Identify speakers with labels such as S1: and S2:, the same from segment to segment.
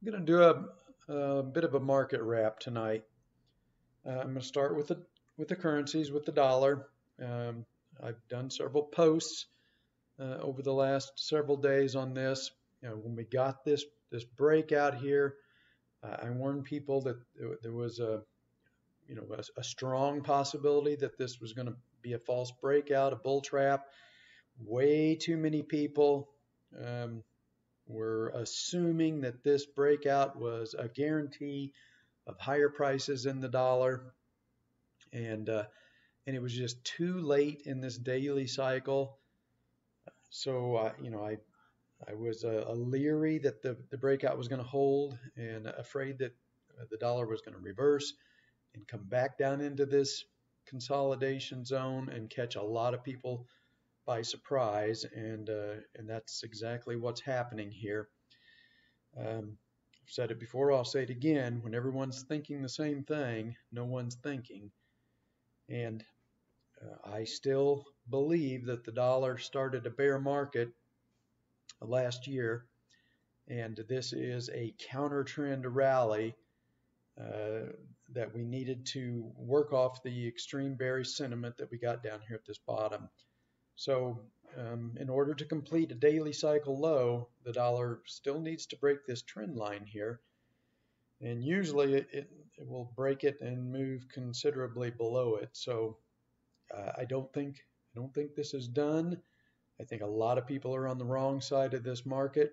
S1: I'm going to do a bit of a market wrap tonight. I'm going to start with the currencies, with the dollar. Um, I've done several posts over the last several days on this. When we got this breakout here, I warned people that there was a strong possibility that this was going to be a false breakout, a bull trap. Way too many people um, were assuming that this breakout was a guarantee of higher prices in the dollar, and uh, and it was just too late in this daily cycle. So I was leery that the breakout was going to hold, and afraid that the dollar was going to reverse and come back down into this consolidation zone and catch a lot of people by surprise, and that's exactly what's happening here. I've said it before, I'll say it again. When everyone's thinking the same thing, no one's thinking. And I still believe that the dollar started a bear market last year, and this is a counter trend rally uh, that we needed to work off the extreme bearish sentiment that we got down here at this bottom. So, in order to complete a daily cycle low, the dollar still needs to break this trend line here. And usually it will break it and move considerably below it. So I don't think this is done. I think a lot of people are on the wrong side of this market.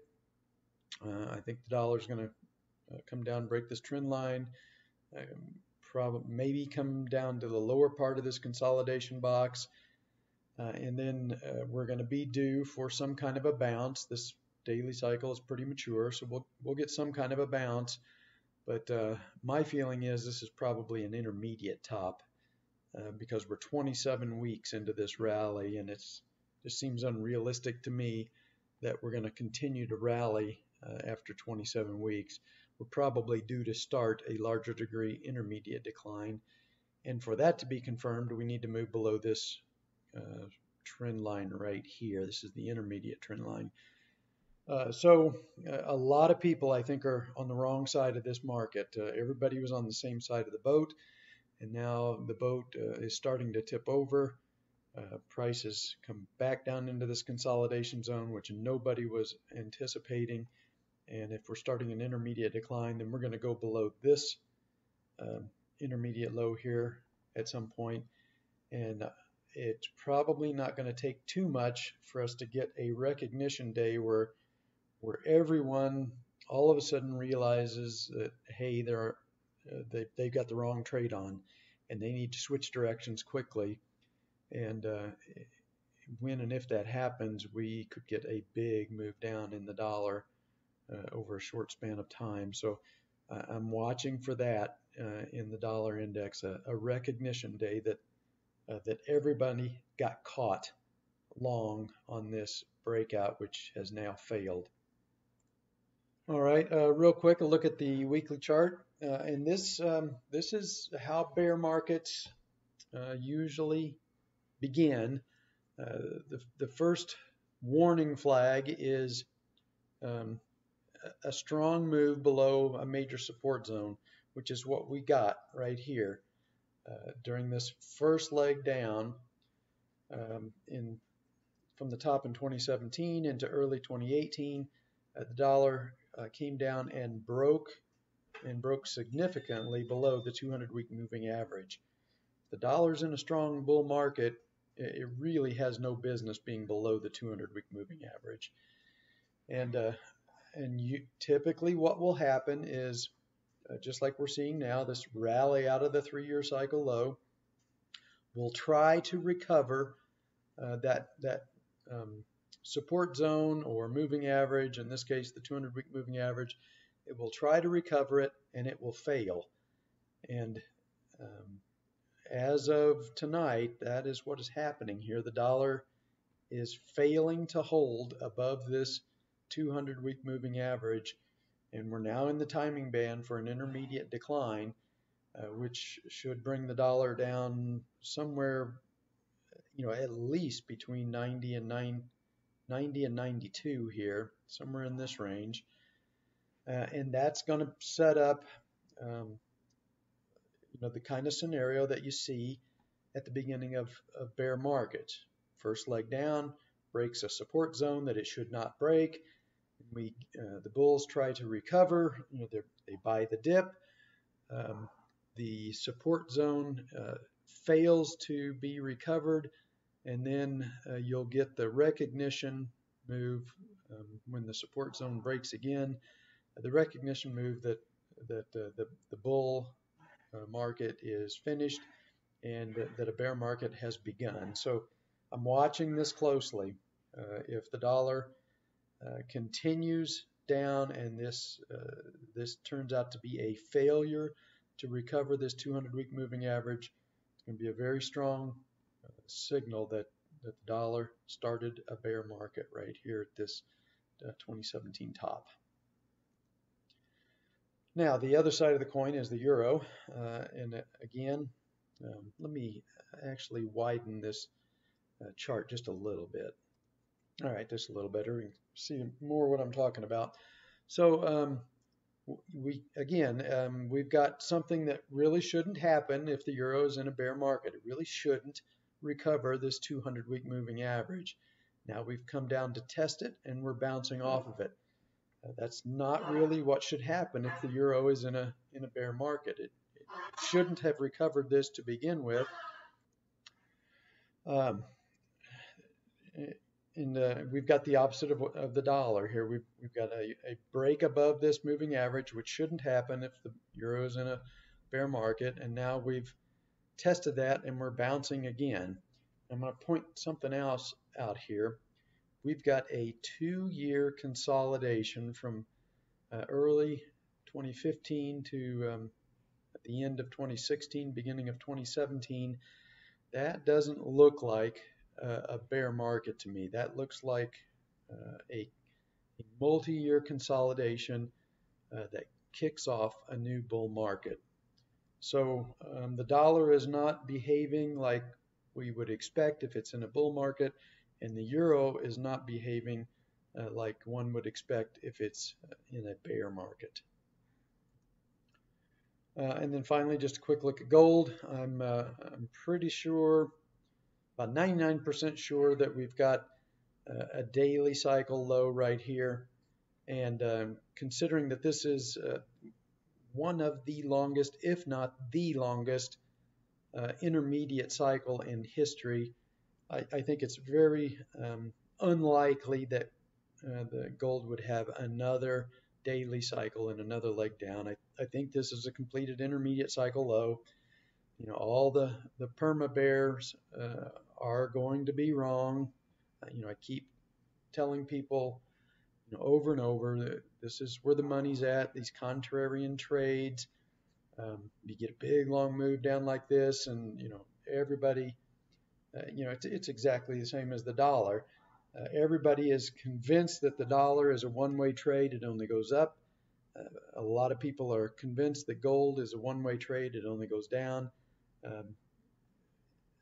S1: I think the dollar is going to come down, break this trend line, probably maybe come down to the lower part of this consolidation box, and then we're going to be due for some kind of a bounce. This daily cycle is pretty mature, so we'll get some kind of a bounce. But my feeling is this is probably an intermediate top because we're 27 weeks into this rally, and it just seems unrealistic to me that we're going to continue to rally after 27 weeks. We're probably due to start a larger degree intermediate decline. And for that to be confirmed, we need to move below this trend line right here. This is the intermediate trend line. A lot of people, I think, are on the wrong side of this market. Everybody was on the same side of the boat, and now the boat is starting to tip over. Prices come back down into this consolidation zone, which nobody was anticipating. And if we're starting an intermediate decline, then we're going to go below this uh, intermediate low here at some point. And it's probably not going to take too much for us to get a recognition day where everyone all of a sudden realizes that, hey, they've got the wrong trade on, and they need to switch directions quickly. And when and if that happens, we could get a big move down in the dollar over a short span of time. So I'm watching for that in the dollar index, a recognition day that everybody got caught long on this breakout, which has now failed. All right, real quick, a look at the weekly chart, and this is how bear markets usually begin. The first warning flag is um, a strong move below a major support zone, which is what we got right here during this first leg down in from the top in 2017 into early 2018. The dollar came down and broke significantly below the 200-week moving average. The dollar's in a strong bull market. It really has no business being below the 200-week moving average. And typically what will happen is just like we're seeing now, this rally out of the 3-year cycle low will try to recover that um, support zone or moving average, in this case the 200-week moving average. It will try to recover it, and it will fail. And as of tonight, that is what is happening here. The dollar is failing to hold above this 200-week moving average, and we're now in the timing band for an intermediate decline, which should bring the dollar down somewhere, at least between 90 and 92 here, somewhere in this range. And that's going to set up um, the kind of scenario that you see at the beginning of bear markets. First leg down, breaks a support zone that it should not break. The bulls try to recover. They buy the dip. Um, the support zone fails to be recovered, and then you'll get the recognition move when the support zone breaks again. The recognition move that the bull market is finished and that a bear market has begun. So I'm watching this closely. If the dollar continues down and this turns out to be a failure to recover this 200-week moving average, it's going to be a very strong signal that the dollar started a bear market right here at this 2017 top. Now, the other side of the coin is the euro. And again, let me actually widen this chart just a little bit. All right, just a little better. You can see more what I'm talking about. So we've got something that really shouldn't happen if the euro is in a bear market. It really shouldn't recover this 200-week moving average. Now we've come down to test it, and we're bouncing off of it. That's not really what should happen if the euro is in a bear market. It shouldn't have recovered this to begin with. We've got the opposite of the dollar here. We've got a break above this moving average, which shouldn't happen if the euro is in a bear market. And now we've tested that and we're bouncing again. I'm going to point something else out here. We've got a 2-year consolidation from early 2015 to at the end of 2016, beginning of 2017. That doesn't look like a bear market to me. That looks like a multi-year consolidation that kicks off a new bull market. So the dollar is not behaving like we would expect if it's in a bull market, and the euro is not behaving like one would expect if it's in a bear market. And then finally, just a quick look at gold. I'm pretty sure, about 99% sure, that we've got a daily cycle low right here. And considering that this is one of the longest, if not the longest, intermediate cycle in history, I think it's very unlikely that the gold would have another daily cycle and another leg down. I think this is a completed intermediate cycle low. All the perma bears are going to be wrong. I keep telling people over and over that this is where the money's at, these contrarian trades. You get a big long move down like this, and everybody, it's exactly the same as the dollar. Everybody is convinced that the dollar is a one-way trade, it only goes up. A lot of people are convinced that gold is a one-way trade, it only goes down.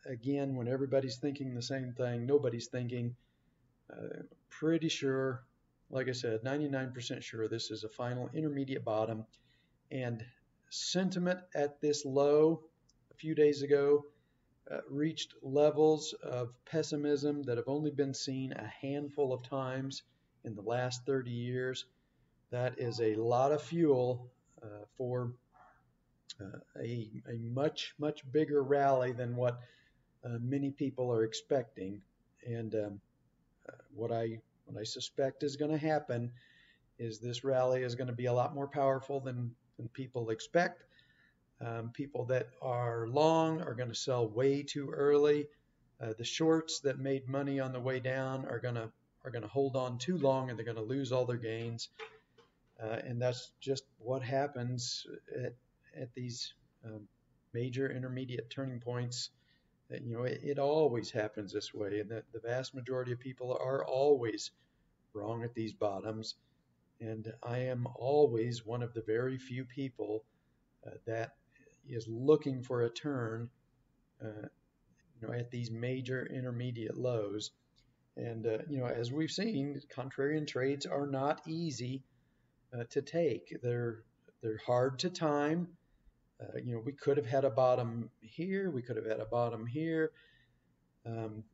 S1: Again, when everybody's thinking the same thing, nobody's thinking. Pretty sure, like I said, 99% sure this is a final intermediate bottom. And sentiment at this low a few days ago reached levels of pessimism that have only been seen a handful of times in the last 30 years. That is a lot of fuel for a much, much bigger rally than what many people are expecting. And what I suspect is going to happen is this rally is going to be a lot more powerful than people expect. People that are long are going to sell way too early. The shorts that made money on the way down are going to hold on too long, and they're going to lose all their gains. And that's just what happens at these major intermediate turning points. It always happens this way, and the vast majority of people are always wrong at these bottoms. And I am always one of the very few people that is looking for a turn at these major intermediate lows. And as we've seen, contrarian trades are not easy. to take. They're hard to time. We could have had a bottom here. We could have had a bottom here. Um,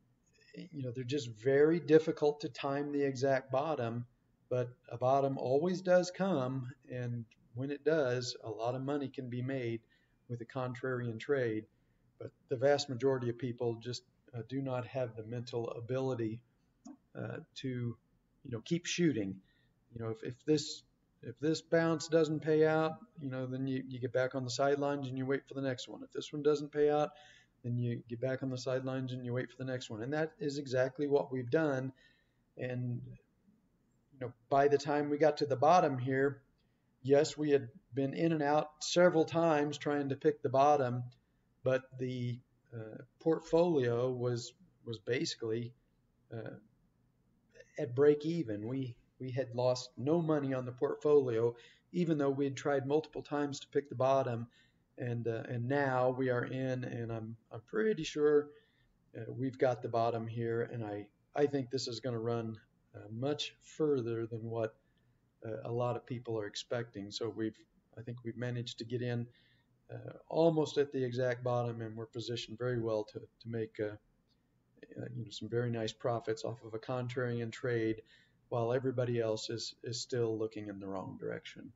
S1: they're just very difficult to time the exact bottom, but a bottom always does come, and when it does, a lot of money can be made with a contrarian trade. But the vast majority of people just do not have the mental ability to, keep shooting. If this bounce doesn't pay out, then you get back on the sidelines and you wait for the next one. If this one doesn't pay out, then you get back on the sidelines and you wait for the next one. And that is exactly what we've done. And by the time we got to the bottom here, yes, we had been in and out several times trying to pick the bottom, but the portfolio was basically uh, at break even. We had lost no money on the portfolio, even though we had tried multiple times to pick the bottom, and now we are in, and I'm pretty sure we've got the bottom here, and I think this is going to run much further than what a lot of people are expecting. So I think we've managed to get in almost at the exact bottom, and we're positioned very well to make some very nice profits off of a contrarian trade, while everybody else is still looking in the wrong direction.